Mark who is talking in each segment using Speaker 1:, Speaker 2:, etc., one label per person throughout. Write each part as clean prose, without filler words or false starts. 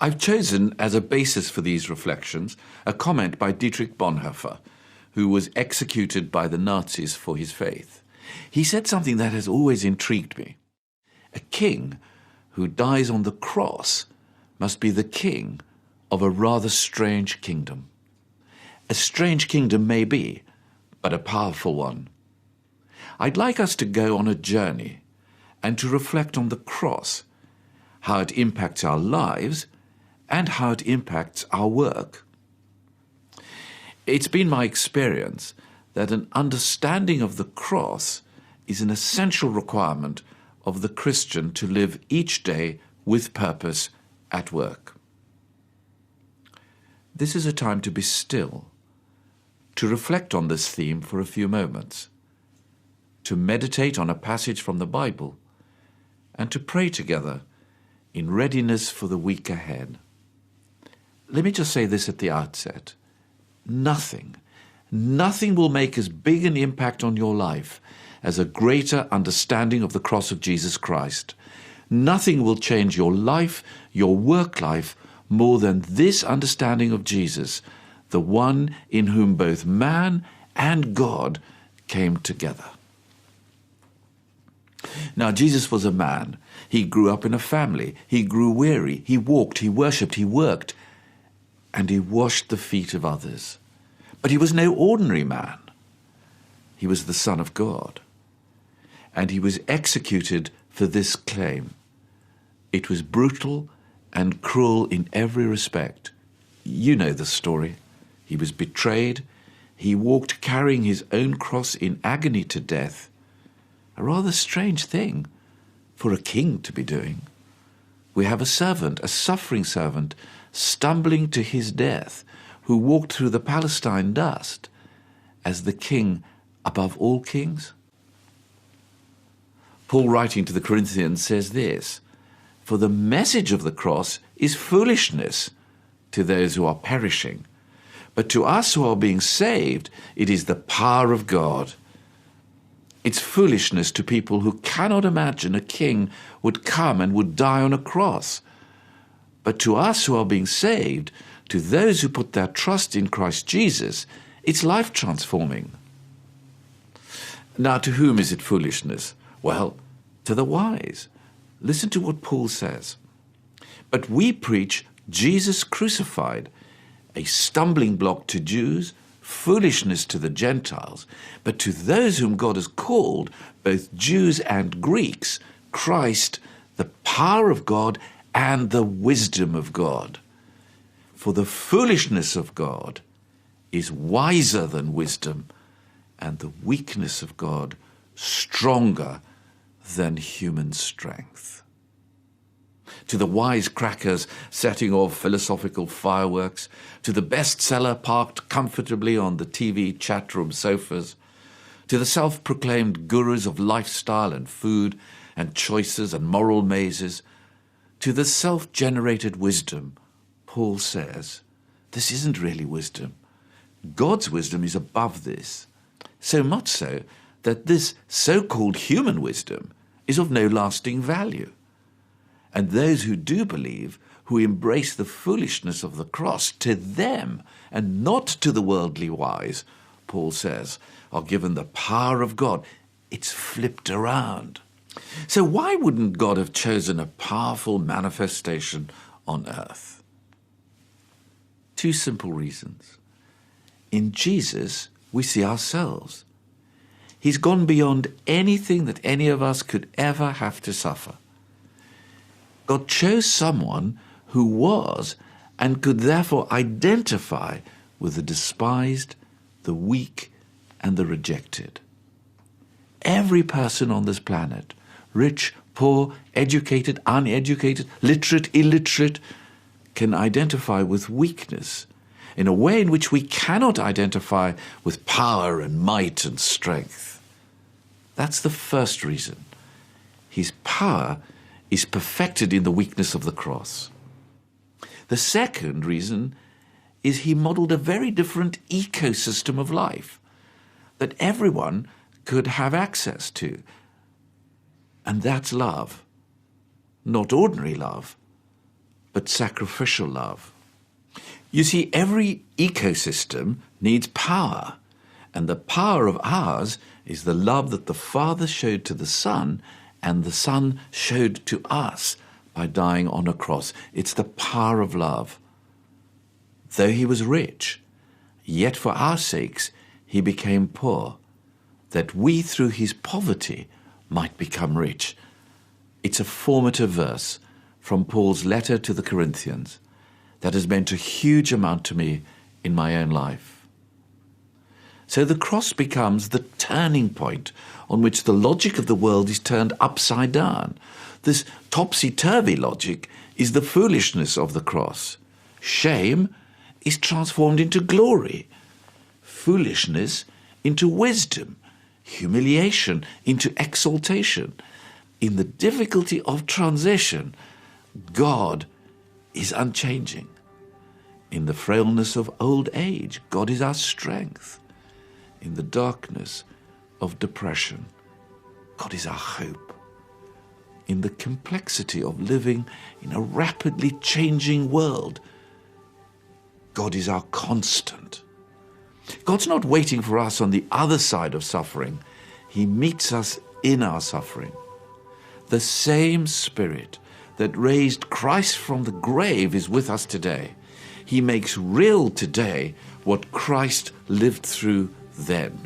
Speaker 1: I've chosen as a basis for these reflections a comment by Dietrich Bonhoeffer, who was executed by the Nazis for his faith. He said something that has always intrigued me. A king who dies on the cross must be the king of a rather strange kingdom. A strange kingdom may be, but a powerful one. I'd like us to go on a journey and to reflect on the cross, how it impacts our lives and how it impacts our work. It's been my experience that an understanding of the cross is an essential requirement of the Christian to live each day with purpose at work. This is a time to be still, to reflect on this theme for a few moments, to meditate on a passage from the Bible, and to pray together in readiness for the week ahead. Let me just say this at the outset. Nothing will make as big an impact on your life as a greater understanding of the cross of Jesus Christ. Nothing will change your life, your work life, more than this understanding of Jesus, the one in whom both man and God came together. Now, Jesus was a man. He grew up in a family. He grew weary. He walked, he worshipped, he worked, and he washed the feet of others. But he was no ordinary man. He was the Son of God. And he was executed for this claim. It was brutal and cruel in every respect. You know the story. He was betrayed. He walked carrying his own cross in agony to death. A rather strange thing for a king to be doing. We have a servant, a suffering servant, stumbling to his death, who walked through the Palestine dust as the king above all kings. Paul, writing to the Corinthians, says this, "For the message of the cross is foolishness to those who are perishing, but to us who are being saved, it is the power of God." It's foolishness to people who cannot imagine a king would come and would die on a cross. But to us who are being saved, to those who put their trust in Christ Jesus, it's life-transforming. Now, to whom is it foolishness? Well, to the wise. Listen to what Paul says. "But we preach Jesus crucified, a stumbling block to Jews, foolishness to the Gentiles, but to those whom God has called, both Jews and Greeks, Christ, the power of God and the wisdom of God. For the foolishness of God is wiser than wisdom, and the weakness of God stronger than human strength." To the wisecrackers setting off philosophical fireworks, to the bestseller parked comfortably on the TV chat room sofas, to the self-proclaimed gurus of lifestyle and food and choices and moral mazes, to the self-generated wisdom, Paul says, this isn't really wisdom. God's wisdom is above this, so much so that this so-called human wisdom is of no lasting value. And those who do believe, who embrace the foolishness of the cross, to them, and not to the worldly wise, Paul says, are given the power of God. It's flipped around. So why wouldn't God have chosen a powerful manifestation on earth? Two simple reasons. In Jesus, we see ourselves. He's gone beyond anything that any of us could ever have to suffer. God chose someone who was and could therefore identify with the despised, the weak, and the rejected. Every person on this planet, rich, poor, educated, uneducated, literate, illiterate, can identify with weakness in a way in which we cannot identify with power and might and strength. That's the first reason. His power is perfected in the weakness of the cross. The second reason is he modeled a very different ecosystem of life that everyone could have access to. And that's love. Not ordinary love, but sacrificial love. You see, every ecosystem needs power, and the power of ours is the love that the Father showed to the Son and the Son showed to us by dying on a cross. It's the power of love. Though he was rich, yet for our sakes he became poor, that we through his poverty might become rich. It's a formative verse from Paul's letter to the Corinthians that has meant a huge amount to me in my own life. So the cross becomes the turning point on which the logic of the world is turned upside down. This topsy-turvy logic is the foolishness of the cross. Shame is transformed into glory, foolishness into wisdom, humiliation into exaltation. In the difficulty of transition, God is unchanging. In the frailness of old age, God is our strength. In the darkness of depression, God is our hope. In the complexity of living in a rapidly changing world, God is our constant. God's not waiting for us on the other side of suffering. He meets us in our suffering. The same Spirit that raised Christ from the grave is with us today. He makes real today what Christ lived through then.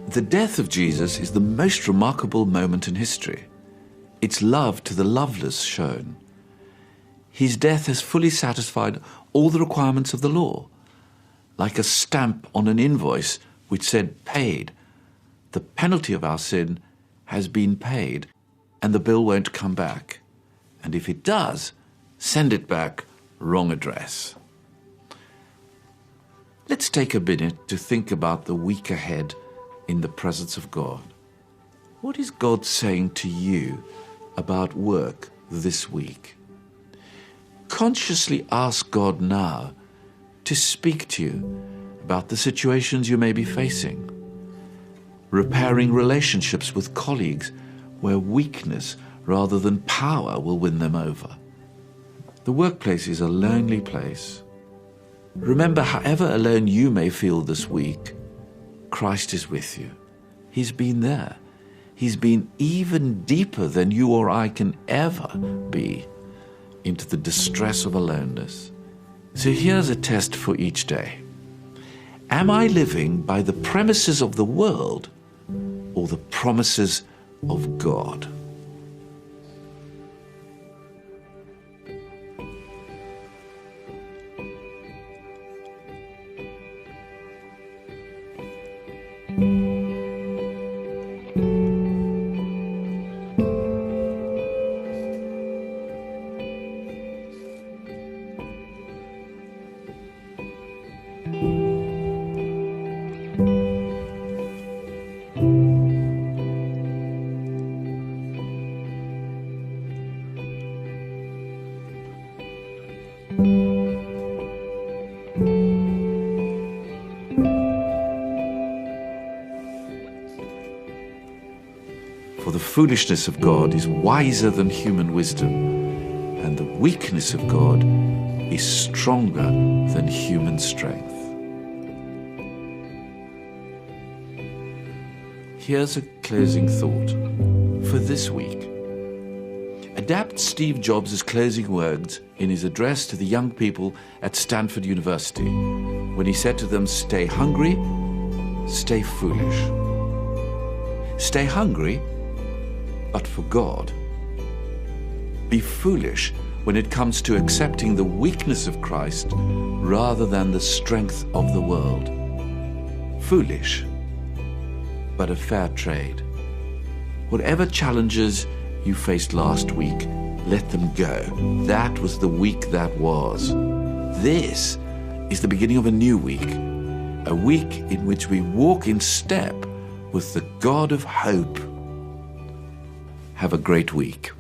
Speaker 1: The death of Jesus is the most remarkable moment in history. It's love to the loveless shown. His death has fully satisfied all the requirements of the law. Like a stamp on an invoice which said paid, the penalty of our sin has been paid, and the bill won't come back. And if it does, send it back, wrong address. Let's take a minute to think about the week ahead in the presence of God. What is God saying to you about work this week? Consciously ask God now to speak to you about the situations you may be facing, repairing relationships with colleagues where weakness rather than power will win them over. The workplace is a lonely place. Remember, however alone you may feel this week, Christ is with you. He's been there. He's been even deeper than you or I can ever be into the distress of aloneness. So here's a test for each day. Am I living by the premises of the world or the promises of God? For the foolishness of God is wiser than human wisdom, and the weakness of God is stronger than human strength. Here's a closing thought for this week. Adapt Steve Jobs' closing words in his address to the young people at Stanford University when he said to them, "Stay hungry, stay foolish. Stay hungry, but for God. Be foolish when it comes to accepting the weakness of Christ rather than the strength of the world. Foolish, but a fair trade. Whatever challenges you faced last week, let them go. That was the week that was. This is the beginning of a new week, a week in which we walk in step with the God of hope. Have a great week.